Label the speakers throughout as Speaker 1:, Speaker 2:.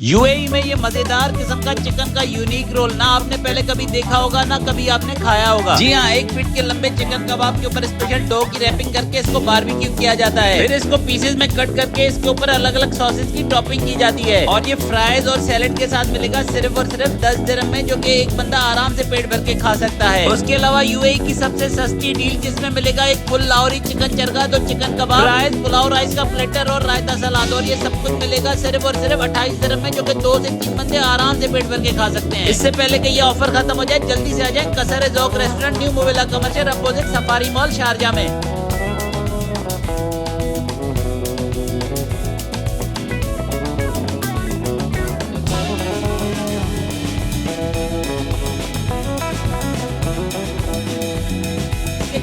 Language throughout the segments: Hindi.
Speaker 1: यूएई में ये मजेदार किस्म का चिकन का यूनिक रोल ना आपने पहले कभी देखा होगा ना कभी आपने खाया होगा। जी हाँ, 1 फीट के लंबे चिकन कबाब के ऊपर स्पेशल डो की रैपिंग करके इसको बारबेक्यू किया जाता है। फिर इसको पीसेस में कट करके इसके ऊपर अलग अलग सॉसेस की टॉपिंग की जाती है और ये फ्राइज और सैलेड के साथ मिलेगा सिर्फ और सिर्फ 10 दिरहम में, जो कि एक बंदा आराम से पेट भर के खा सकता है। उसके अलावा यूएई की सबसे सस्ती डील जिसमें मिलेगा एक full Lahori chicken charga, 2 chicken kabab, fries, pulao rice का प्लेटर और रायता सलाद, और ये सब कुछ मिलेगा सिर्फ और सिर्फ 28 दिरहम में, जो कि 2 से 3 बंदे आराम से पेट भर के खा सकते हैं। इससे पहले कि ये ऑफर खत्म हो जाए जल्दी से आ जाए Qasr Zauq restaurant, New Muwaileh Commercial opposite Safari Mall Sharjah में।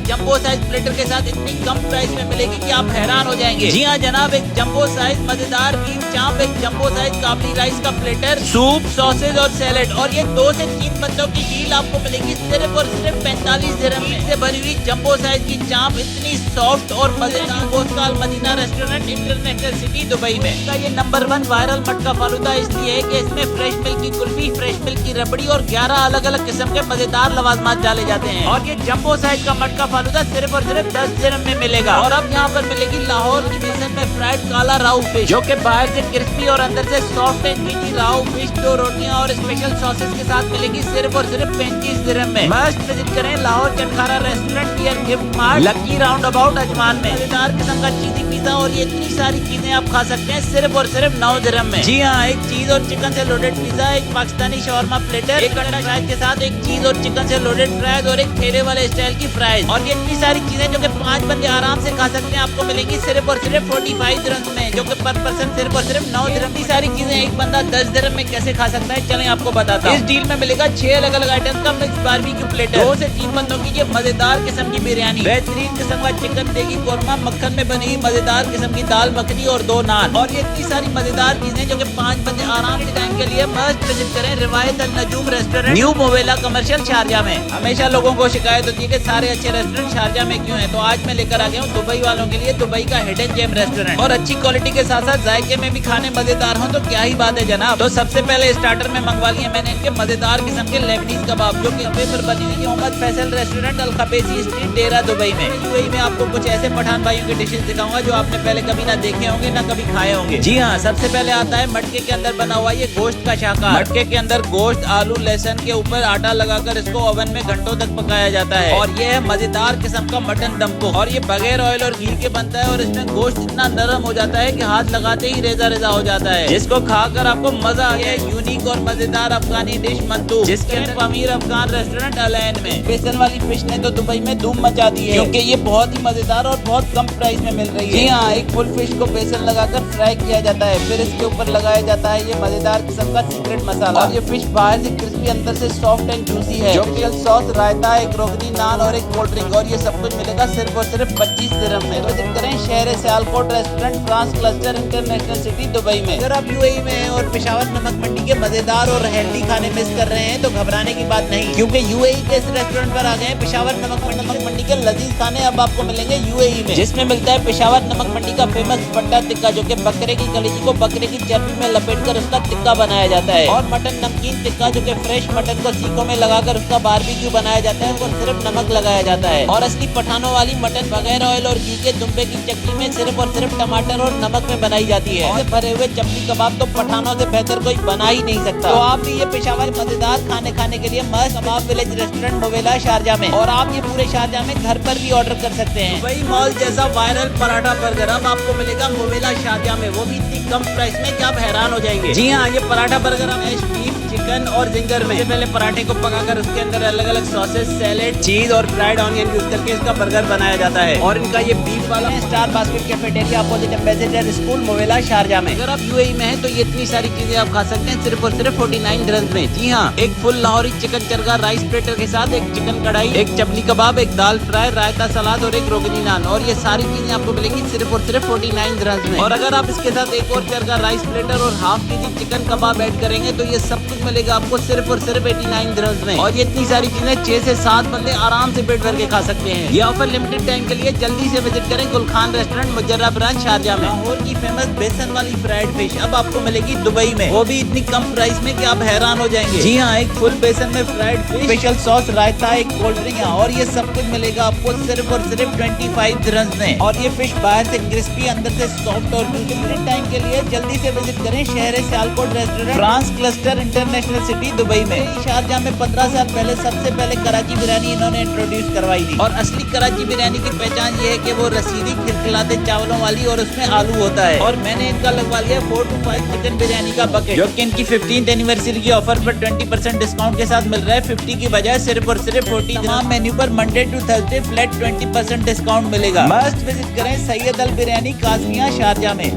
Speaker 1: जंबो साइज प्लेटर के साथ इतनी कम प्राइस में मिलेगी कि आप हैरान हो जाएंगे। जी हाँ जनाब, एक जंबो साइज मजेदार बीफ चाप, एक जंबो साइज काबली राइस का प्लेटर, सूप, सॉसेज और सैलेड, और ये 2 से 3 बंदों की डील आपको मिलेगी सिर्फ और सिर्फ 45 दिरहम से भरी हुई जंबो साइज की चाप, इतनी सॉफ्ट और मजेदार। बोस्काल Madina restaurant, International City, Dubai में। ये नंबर 1 वायरल मटका फालूदा इसलिए है कि इसमें फ्रेश मिल्क की कुल्फी, फ्रेश मिल्क की रबड़ी और 11 अलग अलग किस्म के मजेदार लवाजमात डाले जाते हैं। और ये जंबो साइज का मटका फालूदा सिर्फ और सिर्फ 10 दिरहम में मिलेगा। और अब यहाँ पर मिलेगी लाहौर की बेसन में फ्राइड काला राऊ फिश, जो कि बाहर से क्रिस्पी और अंदर से soft and creamy Rau fish, 2 रोटियां और स्पेशल सॉसेस के साथ मिलेगी सिर्फ और सिर्फ 35 दिरहम में। मस्ट विजिट करें Lahore Chatkhara restaurant near Gift Mart, Lucky Roundabout Ajman में। मजेदार किस्म का चीजी पिज्जा और ये इतनी सारी चीजें आप खा सकते हैं सिर्फ और सिर्फ 9 दिरहम में। जी हाँ, एक चीज और चिकन से लोडेड पिज्जा, एक पाकिस्तानी शवरमा प्लेटर, एक अंडा शाही के साथ एक चीज और चिकन से लोडेड फ्राइज और एक ठेले वाले स्टाइल की फ्राइज, और ये इतनी सारी चीजें जो कि 5 बंदे आराम से खा सकते हैं आपको मिलेंगी सिर्फ और सिर्फ 45 दिरहम में, जो कि पर पर्सन सिर्फ और सिर्फ 9 दिरहम। की सारी चीजें एक बंदा 10 दिरहम में कैसे खा सकता है, चलें आपको बताता हूं। इस डील में मिलेगा 6 अलग अलग आइटम का मिक्स बारबेक्यू प्लेटर, 2 से 3 बंदों की ये मजेदार किस्म की बिरयानी, बेहतरीन किस्म का चिकन देगी कोरमा, मक्खन में बनी मजेदार किस्म की दाल मखनी और 2 नान, और ये इतनी सारी मजेदार चीजें जो कि 5 बंदे आराम के टाइम के लिए मस्त विजिट करें रिवायत अल नजूम restaurant, New Muwaileh commercial Sharjah में। हमेशा लोगों को शिकायत होती है कि सारे अच्छे रेस्टोरेंट शारजा में क्यों है, तो आज मैं लेकर आ गया हूँ दुबई वालों के लिए दुबई का हिडन जेम रेस्टोरेंट। और अच्छी क्वालिटी के साथ साथ जायके में भी खाने मजेदार हो तो क्या ही बात है जनाब। तो सबसे पहले स्टार्टर में मंगवा लिए मैंने इनके मजेदार किस्म के लेबनीज कबाब, जो कि पर बनी हुई मोहम्मद फैसल रेस्टोरेंट अल खबेसी स्ट्रीट डेरा दुबई में। यूएई में आपको कुछ ऐसे पठान भाइयों के डिशेज दिखाऊंगा जो आपने पहले कभी ना देखे होंगे ना कभी खाए होंगे। जी हाँ, सबसे पहले आता है मटके के अंदर बना हुआ ये गोश्त का शाका। मटके के अंदर गोश्त, आलू, लहसुन के ऊपर आटा लगाकर इसको ओवन में घंटों तक पकाया जाता है, और ये है मजेदार किस्म का मटन दमको, और ये बगैर ऑयल और घी के बनता है, और इसमें गोश्त इतना नरम हो जाता है कि हाथ लगाते ही रेजा रेजा हो जाता है, जिसको खाकर आपको मजा आ गया। यूनिक और मजेदार अफगानी डिश मंतू, जिसके अंदर अमीर अफगान रेस्टोरेंट अलैन में। बेसन वाली फिश ने तो दुबई में धूम मचा दी है, क्योंकि ये बहुत ही मजेदार और बहुत कम प्राइस में मिल रही है। जी हाँ, एक फुल फिश को बेसन लगाकर फ्राई किया जाता है, फिर इसके ऊपर लगाया जाता है ये मजेदार किस्म का सीक्रेट मसाला, और ये फिश बाहर से क्रिस्पी अंदर से सॉफ्ट एंड जूसी है। जो सॉस, रायता, एक रोगनी नान और एक कोल्ड ड्रिंक, और ये सब कुछ मिलेगा सिर्फ और सिर्फ 25 दिरहम में। विजिट करें शहर Sialkot restaurant, France cluster, international City, Dubai में। अगर आप यूएई में हैं और पेशावर नमक मंडी के मजेदार और हेल्दी खाने मिस कर रहे हैं तो घबराने की बात नहीं, क्योंकि यूएई के इस रेस्टोरेंट पर आ गए हैं पेशावर नमक मंडी के लजीज खाने अब आपको मिलेंगे यूएई में, जिसमें मिलता है पेशावर नमक मंडी का फेमस पट्टा टिक्का, जो कि बकरे की कलेजी को बकरे की चर्बी में लपेटकर उसका टिक्का बनाया जाता है, और मटन नमकीन टिक्का, जो कि फ्रेश मटन को सीखों में लगाकर उसका बारबेक्यू बनाया जाता है, वो सिर्फ नमक लगाया जाता है, और असली पठानों वाली मटन बगैर ऑयल और घी के दुम्बे की चटनी में सिर्फ और सिर्फ टमाटर और नमक में बनाई जाती है। और भरे हुए चपली कबाब तो पठानों से बेहतर कोई बना ही नहीं सकता। तो आप भी ये पेशावर मजेदार खाने खाने के लिए मस्त कबाब विलेज रेस्टोरेंट मोवेला शारजा में, और आप ये पूरे शारजा में घर पर भी ऑर्डर कर सकते हैं। वही मॉल जैसा वायरल पराठा बर्गर अब आपको मिलेगा मोवेला शारजा में, वो भी इतनी कम प्राइस में कि आप हैरान हो जाएंगे। जी हाँ, ये पराठा बर्गर हमें बीफ, चिकन और जिंगर में। पहले पराठे को पकाकर उसके अंदर अलग अलग सॉसेस, सैलेड, चीज और फ्राइड ऑनियन यूज करके इसका बर्गर बनाया जाता है, और इनका ये बीफ वाला Star Basket cafeteria opposite Ambassador School Muwaileh Sharjah में। अगर आप यूएई में हैं तो ये इतनी सारी चीजें आप खा सकते हैं सिर्फ और सिर्फ 49 दिरहम में। जी हाँ, एक full Lahori chicken chargha rice platter के साथ एक चिकन कढ़ाई, एक चपली कबाब, एक दाल फ्राई, रायता सलाद और एक रोगनी नान, और ये सारी चीजें आपको मिलेंगी सिर्फ और सिर्फ 49 दिरहम में। और अगर आप इसके साथ एक और चरगा राइस प्लेटर और हाफ केजी चिकन कबाब ऐड करेंगे तो ये सब कुछ कुछ मिलेगा आपको सिर्फ और सिर्फ 89 दिरहम्स में। और ये इतनी सारी चीजें 6 से 7 बंदे आराम से पेट भर के खा सकते हैं। ये ऑफर लिमिटेड टाइम के लिए, जल्दी से विजिट करें गुलखान रेस्टोरेंट मुजर्रा ब्रांच शारजा में। लाहौर की फेमस बेसन वाली फ्राइड फिश अब आपको मिलेगी दुबई में, वो भी इतनी कम प्राइस में कि आप हैरान हो जाएंगे। जी हाँ, एक फुल बेसन में फ्राइड फिश, स्पेशल सॉस, रायता, एक कोल्ड ड्रिंक और ये सब कुछ मिलेगा आपको सिर्फ और सिर्फ 25 दिरहम्स में। और ये फिश बाहर से क्रिस्पी, अंदर से सॉफ्ट और लिमिटेड टाइम के लिए जल्दी से विजिट करें शहर Sialkot restaurant, France cluster international City Dubai में। शारजा में 15 साल पहले सबसे पहले कराची बिरयानी इन्होंने इंट्रोड्यूस करवाई थी। और असली कराची बिरयानी की पहचान ये है कि वो रसीदी खिलखिलाते चावलों वाली और उसमें आलू होता है। और मैंने इनका लगवा लिया 4 to 5 चिकन बिरयानी का बकेट, जो कि इनकी 15th एनिवर्सरी की ऑफर पर 20% डिस्काउंट के साथ मिल रहा है। 50 की बजाय सिर्फ और सिर्फ 40। तमाम मेन्यू पर Monday to Thursday flat 20% discount मिलेगा। मस्ट विजिट करें सैयद अल बिरयानी काज़मिया शारजा में।